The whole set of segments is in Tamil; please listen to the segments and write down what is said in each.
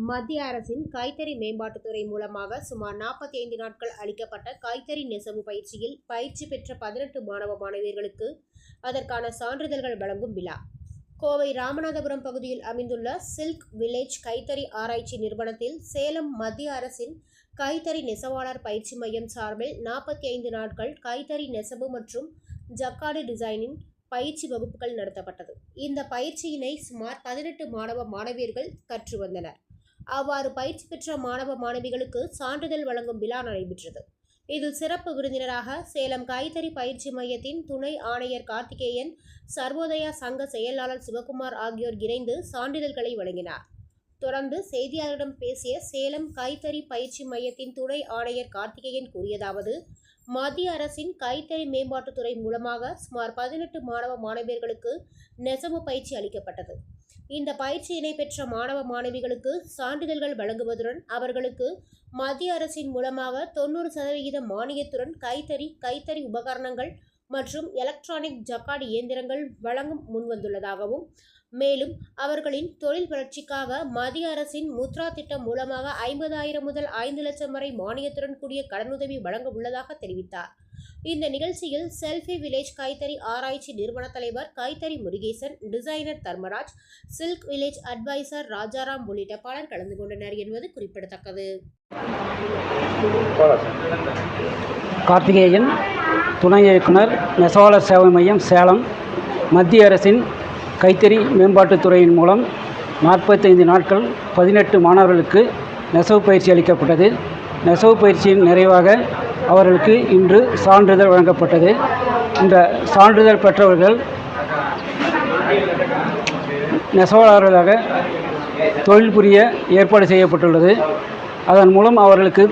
மத்திய அரசின் கைத்தறி மேம்பாட்டுத்துறை மூலமாக சுமார் 45 நாட்கள் அளிக்கப்பட்ட கைத்தறி நெசவு பயிற்சியில் பயிற்சி பெற்ற 18 மாணவ மாணவியர்களுக்கு அதற்கான சான்றிதழ்கள் வழங்கும் விழா கோவை ராமநாதபுரம் பகுதியில் அமைந்துள்ள சில்க் வில்லேஜ் கைத்தறி ஆராய்ச்சி நிறுவனத்தில் சேலம் மத்திய அரசின் கைத்தறி நெசவாளர் பயிற்சி மையம் சார்பில் 45 நாட்கள் கைத்தறி நெசவு மற்றும் ஜக்கார்டு டிசைனின் பயிற்சி வகுப்புகள் நடத்தப்பட்டது. இந்த பயிற்சியினை சுமார் 18 மாணவ மாணவியர்கள் கற்று வந்தனர். அவ்வாறு பயிற்சி பெற்ற மாணவ மாணவிகளுக்கு சான்றிதழ் வழங்கும் விழா நடைபெற்றது. இதில் சிறப்பு விருந்தினராக சேலம் கைத்தறி பயிற்சி மையத்தின் துணை ஆணையர் கார்த்திகேயன், சர்வோதயா சங்க செயலாளர் சிவகுமார் ஆகியோர் இணைந்து சான்றிதழ்களை வழங்கினார். தொடர்ந்து செய்தியாளர்களிடம் பேசிய சேலம் கைத்தறி பயிற்சி மையத்தின் துணை ஆணையர் கார்த்திகேயன் கூறியதாவது, மத்திய அரசின் கைத்தறி மேம்பாட்டுத்துறை மூலமாக சுமார் 18 மாணவ மாணவியர்களுக்கு நெசவு பயிற்சி அளிக்கப்பட்டது. இந்த பயிற்சியினை பெற்ற மாணவ மாணவிகளுக்கு சான்றிதழ்கள் வழங்குவதுடன் அவர்களுக்கு மத்திய அரசின் மூலமாக 90% மானியத்துடன் கைத்தறி உபகரணங்கள் மற்றும் எலக்ட்ரானிக் ஜக்கார்டு இயந்திரங்கள் வழங்கும் முன்வந்துள்ளதாகவும், மேலும் அவர்களின் தொழில் வளர்ச்சிக்காக மத்திய அரசின் முத்ரா திட்டம் மூலமாக 50,000 முதல் 5 லட்சம் வரை மானியத்துடன் கூடிய கடனுதவி வழங்க உள்ளதாக தெரிவித்தார். இந்த நிகழ்ச்சியில் செல்ஃபி வில்லேஜ் கைத்தறி ஆராய்ச்சி நிறுவன தலைவர் கைத்தறி Murugesan, designer Dharmaraj, silk village advisor Rajaram உள்ளிட்ட பலர் கலந்து கொண்டனர் என்பது குறிப்பிடத்தக்கது. கார்த்திகேயன், துணை இயக்குனர், நெசவாளர் சேவை மையம், சேலம். மத்திய அரசின் கைத்தறி மேம்பாட்டுத்துறையின் மூலம் 45 நாட்கள் 18 மாணவர்களுக்கு நெசவு பயிற்சி அளிக்கப்பட்டது. நெசவு பயிற்சியின் நிறைவாக அவர்களுக்கு இன்று சான்றிதழ் வழங்கப்பட்டது. இந்த சான்றிதழ் பெற்றவர்கள் நெசவாளர்களாக தொழில் புரிய ஏற்பாடு செய்யப்பட்டுள்ளது. அதன் மூலம் அவர்களுக்கு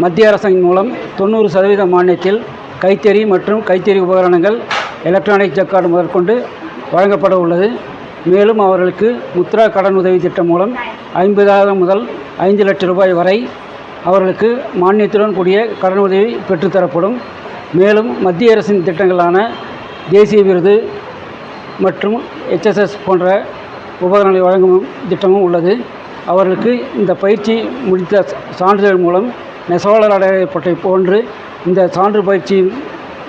மத்திய அரசின் மூலம் 90% மானியத்தில் கைத்தறி மற்றும் கைத்தறி உபகரணங்கள், எலக்ட்ரானிக் ஜக்கார்டு முதற்கொண்டு வழங்கப்பட உள்ளது. மேலும் அவர்களுக்கு முத்ரா கடன் உதவி திட்டம் மூலம் 50,000 முதல் 5 லட்சம் ரூபாய் வரை அவர்களுக்கு மானியத்துடன் கூடிய கடன் உதவி பெற்றுத்தரப்படும். மேலும் மத்திய அரசின் திட்டங்களான தேசிய விருது மற்றும் HSS போன்ற உபகரணங்களை வழங்கும் திட்டமும் உள்ளது. அவர்களுக்கு இந்த பயிற்சி முடித்த சான்றிதழ் மூலம் நெசவாளர் அடையப்பட்டதை போன்று இந்த சான்று பயிற்சி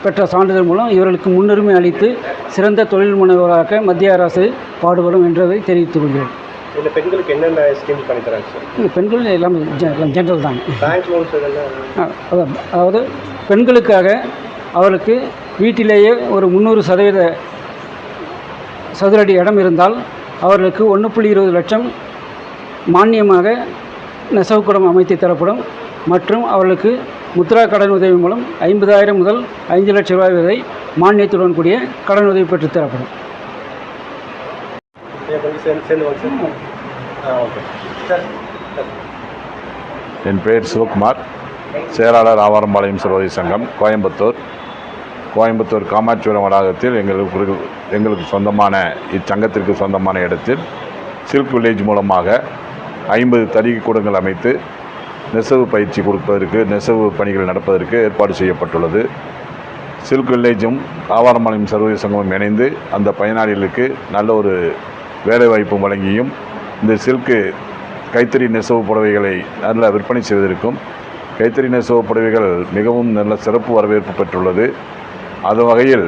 பெற்ற சான்றிதழ் மூலம் இவர்களுக்கு முன்னுரிமை அளித்து சிறந்த தொழில் முனைவோராக மத்திய அரசு பாடுபடும் என்பதை தெரிவித்துக் கொள்கிறேன். இந்த பெண்களுக்கு என்னென்ன ஸ்கீம் பண்ணி தராங்க சார்? பெண்கள் எல்லாமே ஜென்ரல் தான். அதாவது பெண்களுக்காக அவர்களுக்கு வீட்டிலேயே ஒரு 300% சதுரடி இடம் இருந்தால் அவர்களுக்கு 1.20 லட்சம் மானியமாக நெசவுக்கூடம் அமைத்து தரப்படும். மற்றும் அவர்களுக்கு முத்ரா கடன் உதவி மூலம் 50,000 முதல் 5 லட்சம் ரூபாய் வரை மானியத்துடன் கூடிய கடன் உதவி பெற்று தரப்படும். என் பெயர் சிவகுமார், செயலாளர் ஆவாரம்பாளையம் சர்வோதய சங்கம், கோயம்புத்தூர் காமாட்சிபுரம் வளாகத்தில் எங்களுக்கு சொந்தமான இச்சங்கத்திற்கு சொந்தமான இடத்தில் சில்க் வில்லேஜ் மூலமாக 50 தறி கூடங்கள் அமைத்து நெசவு பயிற்சி கொடுப்பதற்கு, நெசவு பணிகள் நடப்பதற்கு ஏற்பாடு செய்யப்பட்டுள்ளது. சில்க் வில்லேஜும் ஆவாரம்பாளையம் சர்வோதய சங்கமும் இணைந்து அந்த பயனாளிகளுக்கு நல்ல ஒரு வேலைவாய்ப்பு வழங்கியும் இந்த சில்க்கு கைத்தறி நெசவு புடவைகளை நல்ல விற்பனை செய்வதற்கும், கைத்தறி நெசவு புடவைகள் மிகவும் நல்ல சிறப்பு வரவேற்பு பெற்றுள்ளது. அது வகையில்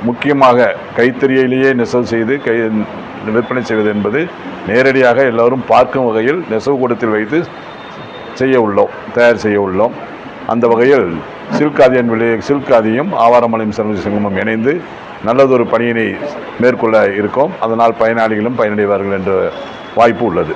முக்கியமாக கைத்தறியிலேயே நெசவு செய்து விற்பனை செய்வது என்பது நேரடியாக எல்லோரும் பார்க்கும் வகையில் நெசவு கூடத்தில் வைத்து தயார் செய்ய உள்ளோம். அந்த வகையில் சில்காதியும் ஆவாரம்பாளையம் சர்வோதய சங்கமும் இணைந்து நல்லதொரு பணியினை மேற்கொள்ள இருக்கோம். அதனால் பயனாளிகளும் பயனடைவார்கள் என்ற வாய்ப்பு உள்ளது.